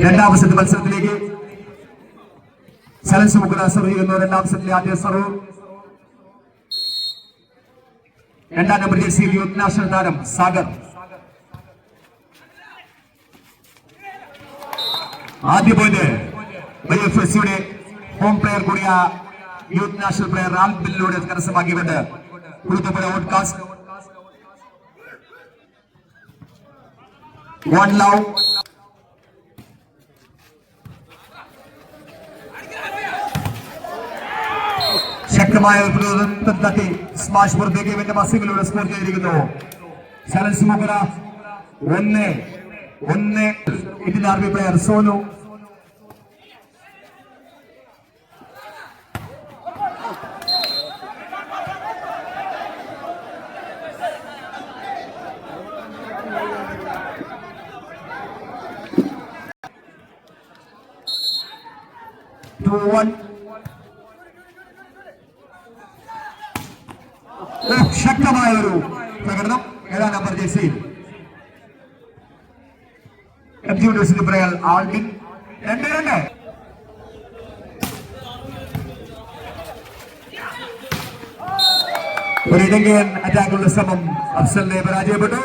രണ്ടാം സെറ്റ് മത്സരത്തിലേക്ക് ചലൻസ് മുഖ്യ സർവ് ചെയ്യുന്നു. രണ്ടാം സെറ്റിലെ ആദ്യ സർവ് രണ്ടാം നമ്പർ ജേഴ്സിയിൽ യൂത്ത് നാഷണൽ താരം സാഗർ. ആദ്യ പോയിന്റ് YFSയുടെ ഹോം പ്ലെയർ കൂടിയ യൂത്ത് നാഷണൽ പ്ലെയർ ആൽബിനിലൂടെ കരസ്ഥമാക്കിക്കൊണ്ട് കുറുത്തപ്പുഴ ഔട്ട്കാസ്റ്റ്. One love. ശക്തമായ ഒരു പ്രതിരോധം തട്ടി സ്മാഷ് പുറത്തേക്ക് ഇവന്റെ മസിമിലൂടെ സ്കോർ ചെയ്തിരിക്കുന്നു. ചലൻസ് മുഖര 1-1. ഇതിന്റെ ആർമി പ്ലെയർ സോനു. ശക്തമായ ഒരു പ്രകടനം ഏഴാം നമ്പർ ജേഴ്സിയിൽ MG യൂണിവേഴ്സിറ്റി പ്ലെയർ ആൽബിൻ. 2-2. ഒരു ഇടങ്കൻ അറ്റാക്കുള്ള ശ്രമം അഫ്സലിനെ പരാജയപ്പെട്ടു.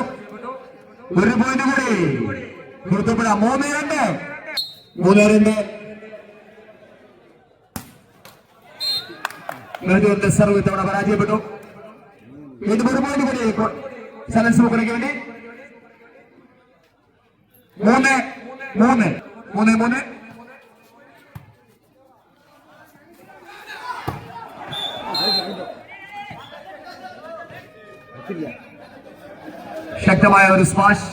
ഒരു പോയിന്റ് കൂടി കുറുത്തപ്പുഴ 3-2. സർവ് ഇത്തവണ പരാജയപ്പെട്ടു. വീണ്ടും ഒരു പോയിന്റ് കൂടി ചലൻസ് മുഖ്യക്ക് വേണ്ടി. 3-3. ശക്തമായ ഒരു സ്മാഷ്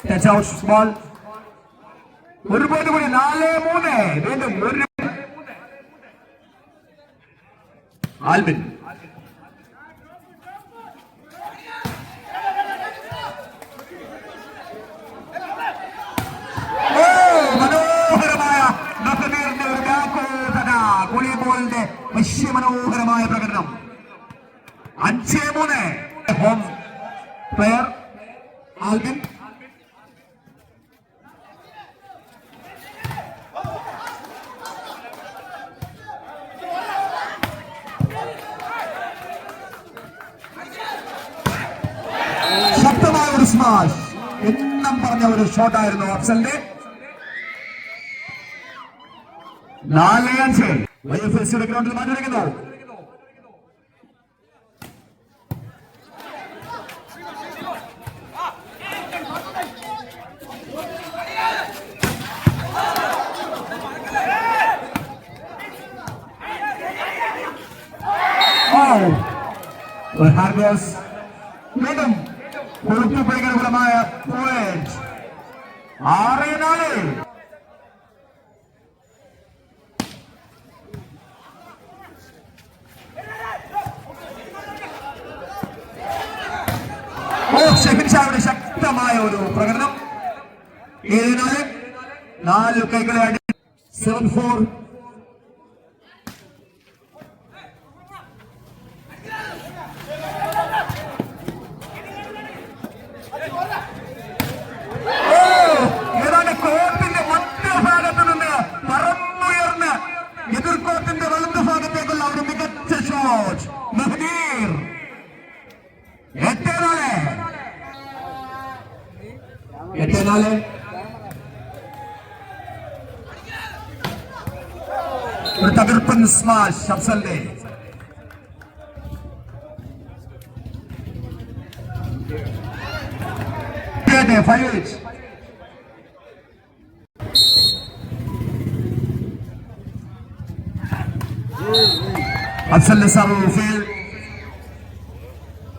ടച്ച് ഔട്ട് ബോൾ. ഒരു പോയിന്റ് കൂടി 4-3. വീണ്ടും ഒരു ആൽബിൻ. മനോഹരമായ വോളിബോളിന്റെ വശ്യമനോഹരമായ പ്രകടനം. 5-3. Home player Albin. ശക്തമായ ഒരു സ്മാഷ് എന്നും പറഞ്ഞ ഒരു ഷോട്ടായിരുന്നു അഫ്സലിന്റെ. 4-5. YFSയുടെ ഗ്രൗണ്ടിൽ മാറ്റിവെക്കുന്നു. വീണ്ടും കുറുത്തുപുഴകളുമായ പോയിന്റ്. 6-4. ഷെഹിൻഷായുടെ ശക്തമായ ഒരു പ്രകടനം. 7-4. 4 കൈകളെ അടി. 7-4. ഏതാണ്ട് കോർട്ടിന്റെ മധ്യഭാഗത്ത് നിന്ന് പറന്നുയർന്ന് എതിർക്കോർട്ടിന്റെ വലതുഭാഗത്തേക്കുള്ള ഒരു മികച്ച ഷോട്ട്. മെഹദീർ. 8-4. ഒരു തകർപ്പൻ സ്മാഷ് അഫ്സലിന്റെ. അഫ്സലിന്റെ സർവ് ഫെയിൽ.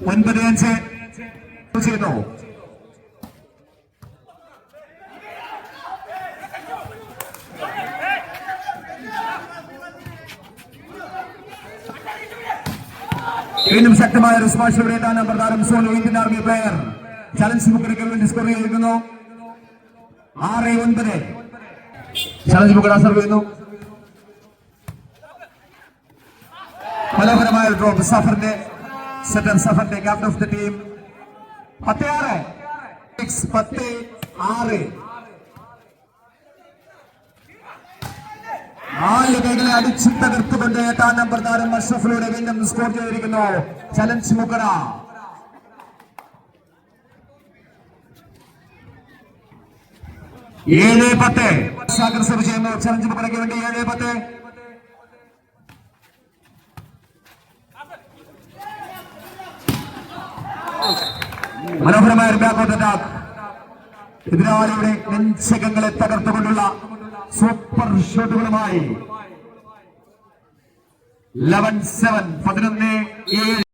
9-5 ചെയ്തു. വീണ്ടും ശക്തമായ ഒരു സ്മാഷ് രണ്ടാം നമ്പർ താരം Sonu Indian Army player challenge മുഖ്യക്ക് വേണ്ടി സ്കോർ ചെയ്തിരിക്കുന്നു. 6-9. ചലഞ്ച് മുഖ്യ സർവ് ചെയ്യുന്നു. മനോഹരമായ ഡ്രോപ്പ് സഫറിന്റെ സെറ്റർ സഫറിന്റെ ക്യാപ്റ്റൻ ഓഫ് ദ ടീം. 10-6. നാല് കൈകളെ അടിച്ചു തകർത്തുകൊണ്ട് 8-ാം നമ്പർ താരം അഷ്റഫിലൂടെ വീണ്ടും സ്കോർ ചെയ്തിരിക്കുന്നു. ചലഞ്ച് മുക്കട 7-10. സാഗർ സെർവ് ചെയ്യുന്നു ചലഞ്ച് മുക്കടയ്ക്ക് വേണ്ടി. 7-10. മനോഹരമായ ബാക്കൗട്ട് അറ്റാക്ക്. എതിരാളിയുടെ നെഞ്ചകങ്ങളെ തകർത്തുകൊണ്ടുള്ള സൂപ്പർ ഷോട്ടുകളുമായി 11-7. 11-7.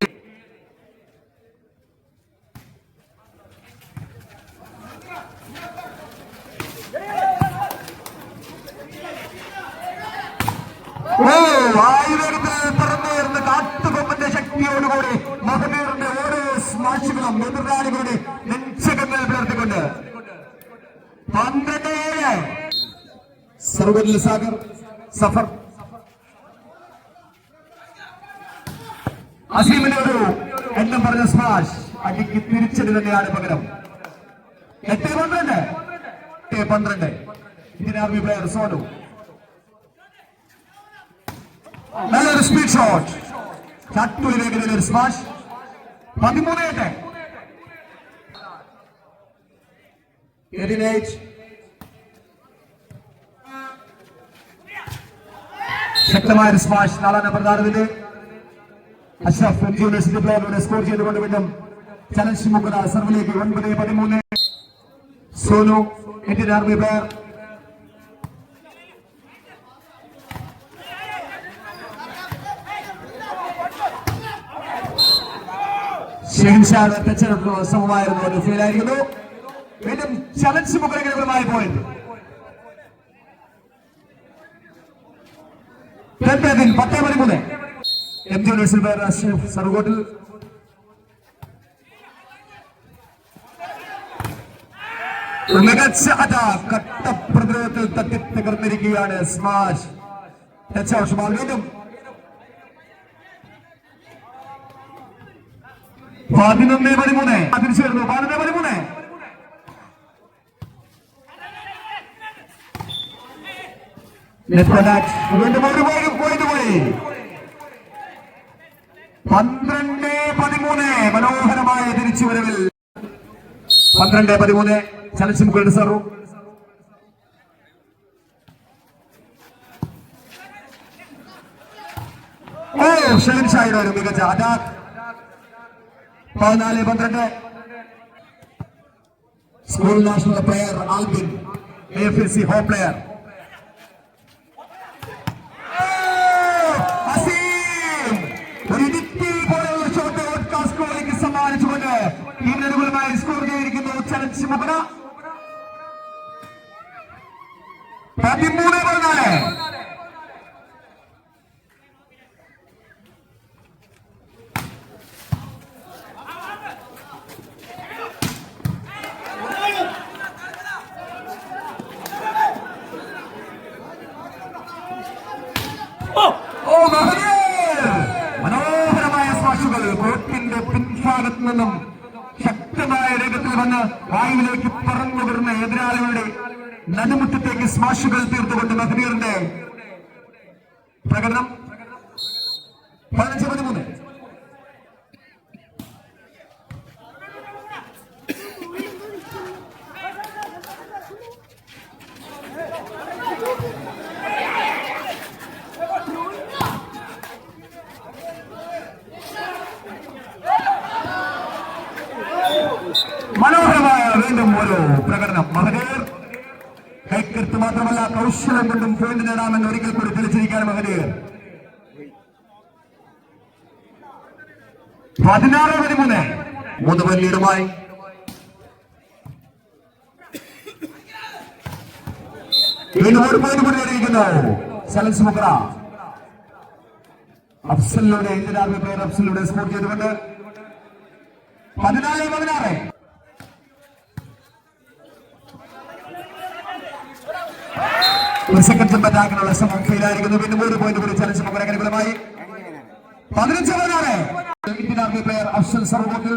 ആയുധത്തിൽ പറന്നേറുന്ന കാട്ടുകൊമ്പന്റെ ശക്തിയോടുകൂടി മഹബീറിന്റെ ഓരോ സ്മാഷുകളും എതിരാളികളുടെ നെഞ്ചകങ്ങൾ പിളർത്തിക്കൊണ്ട് 12-7. സർവരിൽ സാഗർ സഫർ. അസീമിന്റെ ഒരു എണ്ണം പറഞ്ഞ സ്മാഷ് അടിക്ക് തിരിച്ചടി തന്നെയാണ് പകരം. 8-12. 8-12. Indian Army player Sonu. നല്ലൊരു സ്പീഡ് ഷോട്ട്. ചട്ടുവിലേക്ക് ഒരു സ്മാഷ്. 13-8. ശക്തമായ ഒരു സ്മാഷ്. 4-ാം നമ്പർ താരത്തിന്റെ അഷ്റഫ് യൂണിവേഴ്സിറ്റി പ്ലെയറിലൂടെ സ്കോർ ചെയ്തുകൊണ്ട് വീണ്ടും ചലഞ്ച് മുക്കട സർവിലേക്ക്. 9-13. Sonu Indian Army player. ഷെഹിൻഷായുടെ ടച്ചെടുപ്പ് സമമായിരുന്നു. ഒരു ഫീലായിരിക്കുന്നു. വീണ്ടും ചലഞ്ച് മുക്കടകളുമായി point. 10-13. M G university player Ashraf സർവോട്ടിൽ. മികച്ച അറ്റാക്ക്. കട്ട പ്രതിരോധത്തിൽ തട്ടി തകർന്നിരിക്കുകയാണ് സ്മാഷ്. Touch out ball. വീണ്ടും 11-13. തിരിച്ചുവരുന്നു. 11-13. വീണ്ടും ഒരു പോയിന്റ് പോയി. 12-13. മനോഹരമായ തിരിച്ചുവരവിൽ 12-13. Challenge Mukkada serve. ഷെഹിൻഷായുടെ ഒരു മികച്ച attack. 14-12. School national player Albin, AFC home player. ഒരു ഇടുക്കി പോലെയുള്ള ഷോട്ട് ഓട്ട്കാസ്കോയിലേക്ക് സമ്മാനിച്ചുകൊണ്ട് ടീമിനനുകൂലമായി സ്കോർ ചെയ്തിരിക്കുന്നു ചലഞ്ച് മുക്കട. 13-14. മനോഹരമായ സ്മാഷുകൾ. കോർട്ടിന്റെ പിൻഭാഗത്ത് നിന്നും ശക്തമായ വേഗത്തിൽ വന്ന് വായുവിലേക്ക് പറന്നു വരുന്ന എതിരാളികളുടെ നടുമുറ്റത്തേക്ക് സ്മാഷുകൾ തീർത്തുകൊണ്ട് മഹബീറിന്റെ പ്രകടനം. 15-13. മനോഹരമായ വീണ്ടും ഒരു പ്രകടനം. മഹബീർ കൈക്കരുത്ത് മാത്രമല്ല കൗശലം കൊണ്ടും പോയിന്റ് നേടാമെന്ന് ഒരിക്കൽ കൂടി തെളിച്ചിരിക്കുകയാണ് മഹബീർ. 16-13. 3 പോയിന്റ് ലീഡുമായി വീണ്ടും ഒരു പോയിന്റ് കൂടി നേടിയിരിക്കുന്നു ചലഞ്ച് മുക്കട. അഫ്സലിലൂടെ ഇന്ത്യൻ ആർമി പ്ലെയർ അഫ്സലിലൂടെ സ്കോർ ചെയ്തുകൊണ്ട് 14-16. ഒരു സെക്കൻഡ് അറ്റാക്കിനുള്ള ശ്രമം ഫെയിലായിരിക്കുന്നു. വീണ്ടും ഒരു പോയിന്റ് കൂടി ചലഞ്ച് മുക്കട അനുകൂലമായി. 15-16. ഇന്ത്യൻ ആർമി പ്ലെയർ അഫ്സൽ സർവോട്ടിൽ.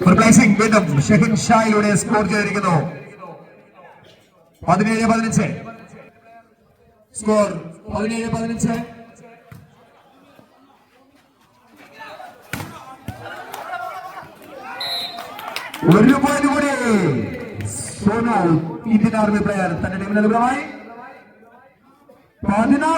റിപ്ലേസിംഗ് വീണ്ടും ഷെഹിൻ ഷായിലൂടെ സ്കോർ ചെയ്തിരിക്കുന്നു. 17-15 സ്കോർ. 17-15. ഒരു പോയിന്റ് കൂടി സോനു ഇന്ത്യൻ ആർമി പ്ലെയർ തന്റെ ടീമിന് അനുകൂലമായി 16.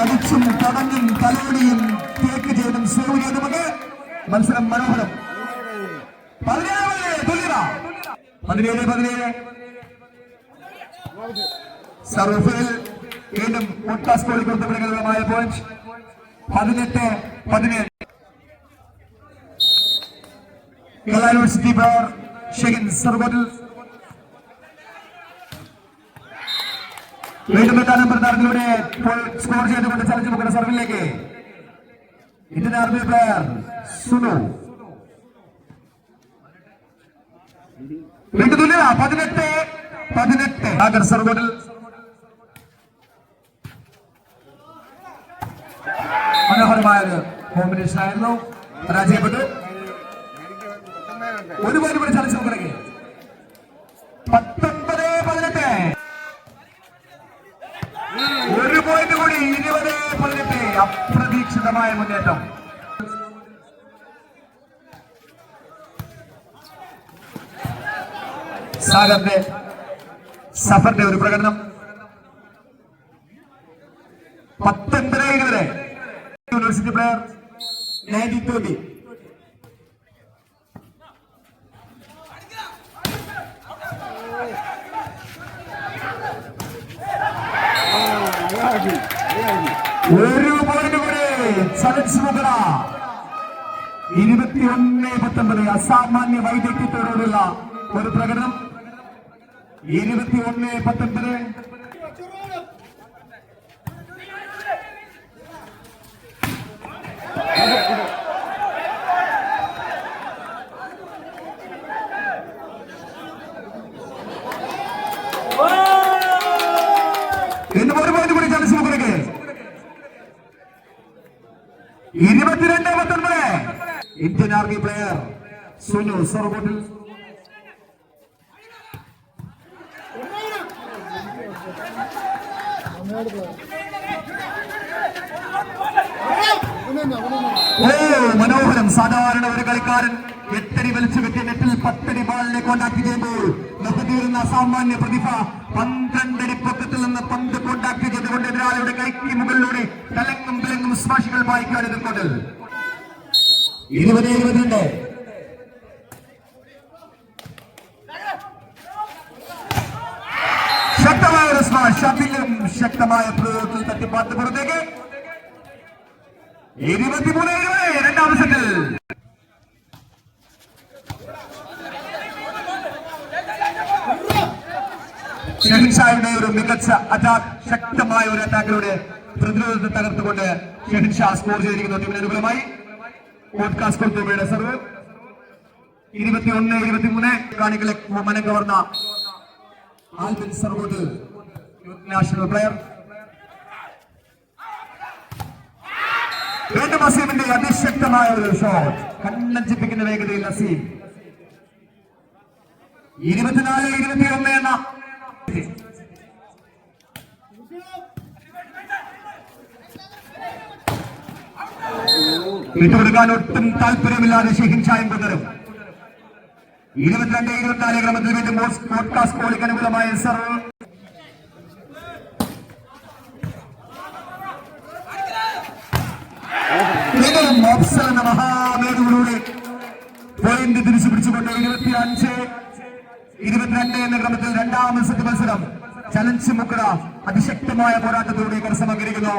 അടിച്ചും തടഞ്ഞും തലോടിയും തേക്ക് ചെയ്തും സേവ് ചെയ്തുമൊക്കെ മത്സരം മനോഹരം. 17-17 സർവീസിൽ വീണ്ടും പോഡ്കാസ്റ്റ് കോളി കൊടുത്തപ്പെടുന്നതുമായ point. 18-17 Kerala university player Shehin സർവോട്ടിൽ വീണ്ടും 8 നമ്പർ താരത്തിലൂടെ സ്കോർ ചെയ്തുകൊണ്ട് ചലഞ്ച് മുക്കുന്ന സർവിലേക്ക് ഇന്ത്യൻ ആർമി പ്ലെയർ സുനു. വീണ്ടും തുല്യത 18-18 സർവോട്ടിൽ മനോഹരമായ ഒരു കോമ്പിനേഷൻ ആയിരുന്നു. പരാജയപ്പെട്ടു. ഒരു പോയിന്റ് കൂടി ചലഞ്ച് മുക്കിലേക്ക് 19-18. ഒരു പോയിന്റ് കൂടി 20-18. അപ്രതീക്ഷിതമായ മുന്നേറ്റം. സാഗറിന്റെ സഫറിന്റെ ഒരു പ്രകടനം. 19-20 യൂണിവേഴ്സിറ്റി പ്ലെയർ 19-20. ഒരു പോയിന്റ് കൂടി ചലഞ്ച് മുഖറ. 21-19 അസാമാന്യ വൈദഗ്ധ്യത്തോടുള്ള ഒരു പ്രകടനം. 21-19 ഇന്നും ഒരു പോയിന്റ് കൂടി ചലഞ്ച് മുഖറയ്ക്ക്. 22-19 ഇന്ത്യൻ ആർമി പ്ലെയർ സുനു സർവോട്ടിൽ മനോഹരം. സാധാരണ ഒരു കളിക്കാരൻ 8 അടി വലിച്ചു കെട്ടി നെറ്റിൽ 10 അടി ബാളിനെ കോണ്ടാക്ട് ചെയ്യുമ്പോൾ നിർത്തിയിരുന്ന അസാമാന്യ പ്രതിഭ 12 അടി പൊക്കത്തിൽ നിന്ന് പന്ത് കോണ്ടാക്ട് ചെയ്തുകൊണ്ട് എതിരാളിയുടെ കൈക്ക് മുകളിലൂടെ തലങ്ങും വിലങ്ങും സ്മാഷുകൾ വായിക്കാൻ എതിർക്കൊണ്ടിൽ. 20-22 ശക്തമായ ഒരു സ്മാഷ്. അതിലും ശക്തമായ പ്രയോഗത്തിൽ തട്ടിപ്പാട്ട് പുറത്തേക്ക്. 23-20 രണ്ടാം സെറ്റിൽ ഷെഹിൻ ഷായുടെ ഒരു മികച്ച അറ്റാക്ക്. ശക്തമായ ഒരു അറ്റാക്കിലൂടെ പ്രതിരോധത്തെ തകർത്തുകൊണ്ട് ഷെഹിൻ ഷാ സ്കോർ ചെയ്തിരിക്കുന്നു. ടീമിന് അനുകൂലമായി പോഡ്കാസ്റ്റ് കോർത്തുബയുടെ സർവ്. 21-23 കാണികളെ മനം കവർന്ന ആൽബിൻ സർവോട്ട് നാഷണൽ പ്ലെയർ. വീണ്ടും അസീമിന്റെ അതിശക്തമായ ഒരു ഷോട്ട്. കണ്ണഞ്ചിപ്പിക്കുന്ന വേഗതയിൽ അസീം. 24-21 എന്ന വിട്ടുകൊടുക്കാൻ ഒട്ടും താല്പര്യമില്ലാതെ ഷെഹിൻ ഷായും പകരം. 22-24 ക്രമത്തിൽ വീണ്ടും പോഡ്കാസ്റ്റ് കോളിക്ക് അനുകൂലമായ സർവ്. ഓപ്ഷൻ എന്ന മഹാമേഖലയിലൂടെ പോയിന്റ് തിരിച്ചു പിടിച്ചുകൊണ്ട് 25-22 എന്ന ക്രമത്തിൽ രണ്ടാം സെറ്റ് മത്സരം ചലഞ്ച് മുക്കട അതിശക്തമായ പോരാട്ടത്തിലൂടെ കരസ്ഥമാക്കിയിരിക്കുന്നു.